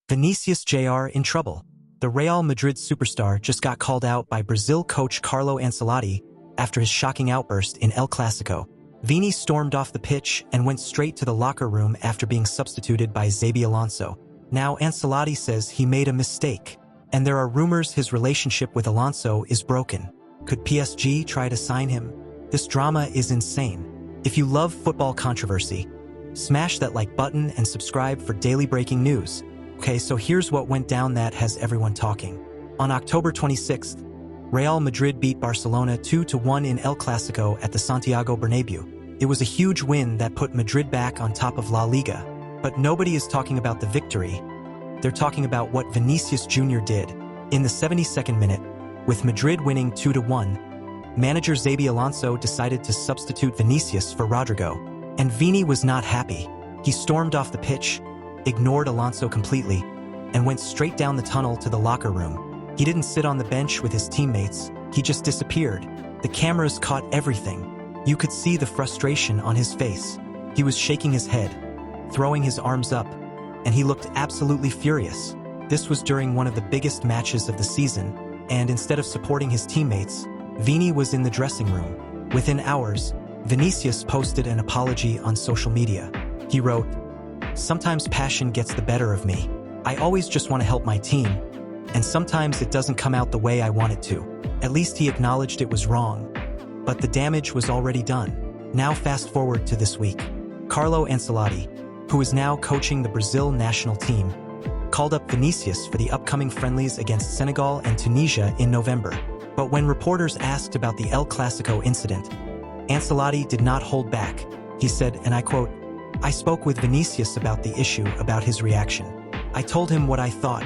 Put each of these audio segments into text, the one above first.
VINICIUS JR in trouble. The Real Madrid superstar just got called out by Brazil coach Carlo Ancelotti after his shocking outburst in El Clasico. Vini stormed off the pitch and went straight to the locker room after being substituted by Xabi Alonso. Now Ancelotti says he made a mistake, and there are rumors his relationship with Alonso is broken. Could PSG try to sign him? This drama is insane. If you love football controversy, smash that like button and subscribe for daily breaking news. Okay, so here's what went down that has everyone talking. On October 26th, Real Madrid beat Barcelona 2-1 in El Clasico at the Santiago Bernabeu. It was a huge win that put Madrid back on top of La Liga. But nobody is talking about the victory. They're talking about what Vinicius Jr. did. In the 72nd minute, with Madrid winning 2-1, manager Xabi Alonso decided to substitute Vinicius for Rodrigo. And Vini was not happy. He stormed off the pitch, ignored Alonso completely, and went straight down the tunnel to the locker room. He didn't sit on the bench with his teammates, he just disappeared. The cameras caught everything. You could see the frustration on his face. He was shaking his head, throwing his arms up, and he looked absolutely furious. This was during one of the biggest matches of the season, and instead of supporting his teammates, Vini was in the dressing room. Within hours, Vinicius posted an apology on social media. He wrote, "Sometimes passion gets the better of me. I always just want to help my team, and sometimes it doesn't come out the way I want it to." At least he acknowledged it was wrong, but the damage was already done. Now fast forward to this week. Carlo Ancelotti, who is now coaching the Brazil national team, called up Vinicius for the upcoming friendlies against Senegal and Tunisia in November. But when reporters asked about the El Clasico incident, Ancelotti did not hold back. He said, and I quote, "I spoke with Vinicius about the issue, about his reaction. I told him what I thought,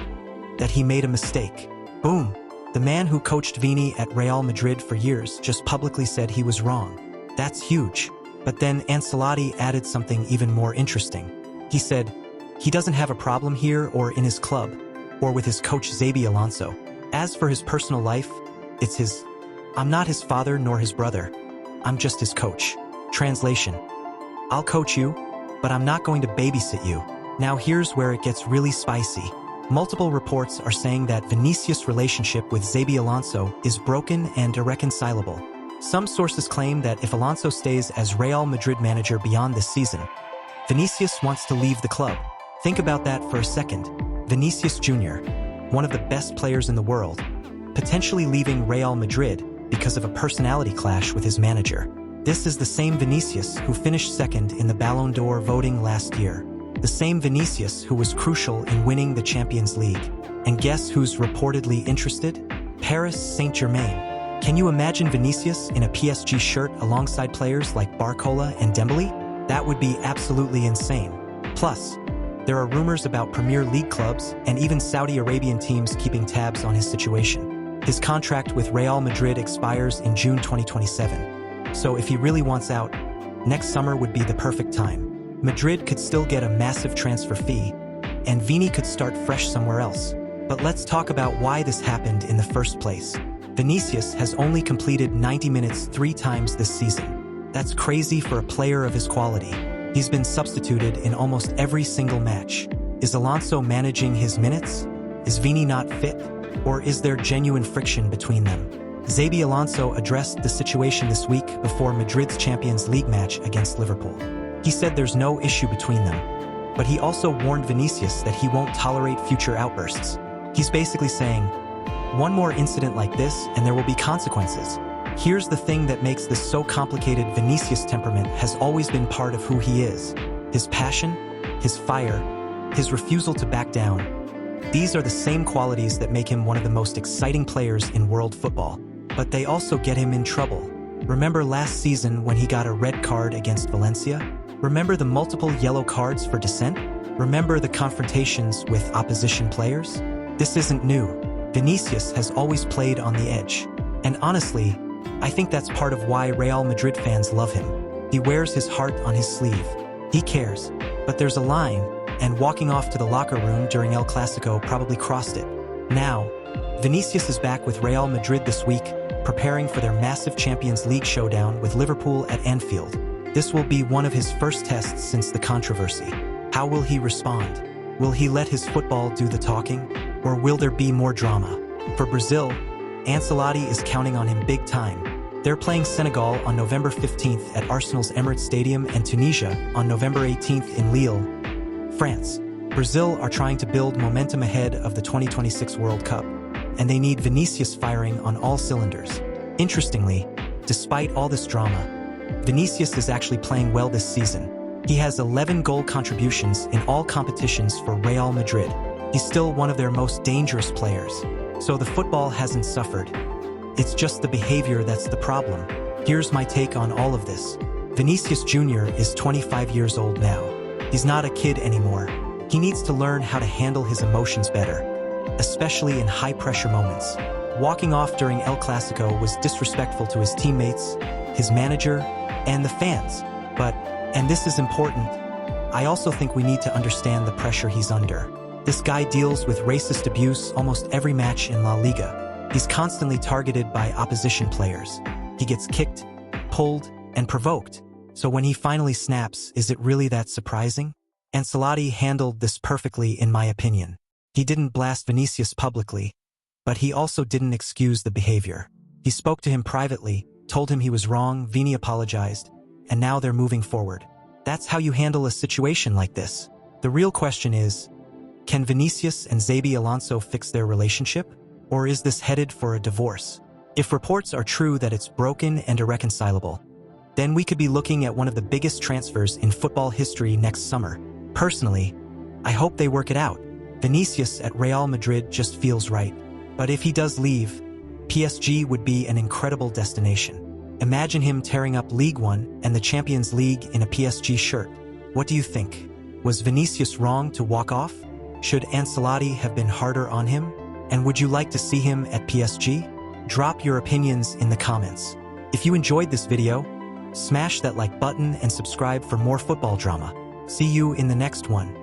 that he made a mistake." Boom! The man who coached Vini at Real Madrid for years just publicly said he was wrong. That's huge. But then Ancelotti added something even more interesting. He said, he doesn't have a problem here or in his club, or with his coach Xabi Alonso. As for his personal life, it's his. I'm not his father nor his brother. I'm just his coach. Translation: I'll coach you, but I'm not going to babysit you. Now here's where it gets really spicy. Multiple reports are saying that Vinicius' relationship with Xabi Alonso is broken and irreconcilable. Some sources claim that if Alonso stays as Real Madrid manager beyond this season, Vinicius wants to leave the club. Think about that for a second. Vinicius Jr., one of the best players in the world, potentially leaving Real Madrid because of a personality clash with his manager. This is the same Vinicius who finished second in the Ballon d'Or voting last year. The same Vinicius who was crucial in winning the Champions League. And guess who's reportedly interested? Paris Saint-Germain. Can you imagine Vinicius in a PSG shirt alongside players like Barcola and Dembele? That would be absolutely insane. Plus, there are rumors about Premier League clubs and even Saudi Arabian teams keeping tabs on his situation. His contract with Real Madrid expires in June 2027. So if he really wants out, next summer would be the perfect time. Madrid could still get a massive transfer fee, and Vini could start fresh somewhere else. But let's talk about why this happened in the first place. Vinicius has only completed 90 minutes 3 times this season. That's crazy for a player of his quality. He's been substituted in almost every single match. Is Alonso managing his minutes? Is Vini not fit? Or is there genuine friction between them? Xabi Alonso addressed the situation this week before Madrid's Champions League match against Liverpool. He said there's no issue between them, but he also warned Vinicius that he won't tolerate future outbursts. He's basically saying, one more incident like this and there will be consequences. Here's the thing that makes this so complicated. Vinicius' temperament has always been part of who he is. His passion, his fire, his refusal to back down. These are the same qualities that make him one of the most exciting players in world football. But they also get him in trouble. Remember last season when he got a red card against Valencia? Remember the multiple yellow cards for dissent? Remember the confrontations with opposition players? This isn't new. Vinicius has always played on the edge. And honestly, I think that's part of why Real Madrid fans love him. He wears his heart on his sleeve. He cares. But there's a line, and walking off to the locker room during El Clasico probably crossed it. Now, Vinicius is back with Real Madrid this week, preparing for their massive Champions League showdown with Liverpool at Anfield. This will be one of his first tests since the controversy. How will he respond? Will he let his football do the talking? Or will there be more drama? For Brazil, Ancelotti is counting on him big time. They're playing Senegal on November 15th at Arsenal's Emirates Stadium and Tunisia on November 18th in Lille, France. Brazil are trying to build momentum ahead of the 2026 World Cup, and they need Vinicius firing on all cylinders. Interestingly, despite all this drama, Vinicius is actually playing well this season. He has 11 goal contributions in all competitions for Real Madrid. He's still one of their most dangerous players, so the football hasn't suffered. It's just the behavior that's the problem. Here's my take on all of this. Vinicius Jr. is 25 years old now. He's not a kid anymore. He needs to learn how to handle his emotions better, especially in high-pressure moments. Walking off during El Clasico was disrespectful to his teammates, his manager, and the fans. But, and this is important, I also think we need to understand the pressure he's under. This guy deals with racist abuse almost every match in La Liga. He's constantly targeted by opposition players. He gets kicked, pulled, and provoked. So when he finally snaps, is it really that surprising? Ancelotti handled this perfectly, in my opinion. He didn't blast Vinicius publicly, but he also didn't excuse the behavior. He spoke to him privately, told him he was wrong, Vini apologized, and now they're moving forward. That's how you handle a situation like this. The real question is, can Vinicius and Xabi Alonso fix their relationship? Or is this headed for a divorce? If reports are true that it's broken and irreconcilable, then we could be looking at one of the biggest transfers in football history next summer. Personally, I hope they work it out. Vinicius at Real Madrid just feels right. But if he does leave, PSG would be an incredible destination. Imagine him tearing up Ligue 1 and the Champions League in a PSG shirt. What do you think? Was Vinicius wrong to walk off? Should Ancelotti have been harder on him? And would you like to see him at PSG? Drop your opinions in the comments. If you enjoyed this video, smash that like button and subscribe for more football drama. See you in the next one.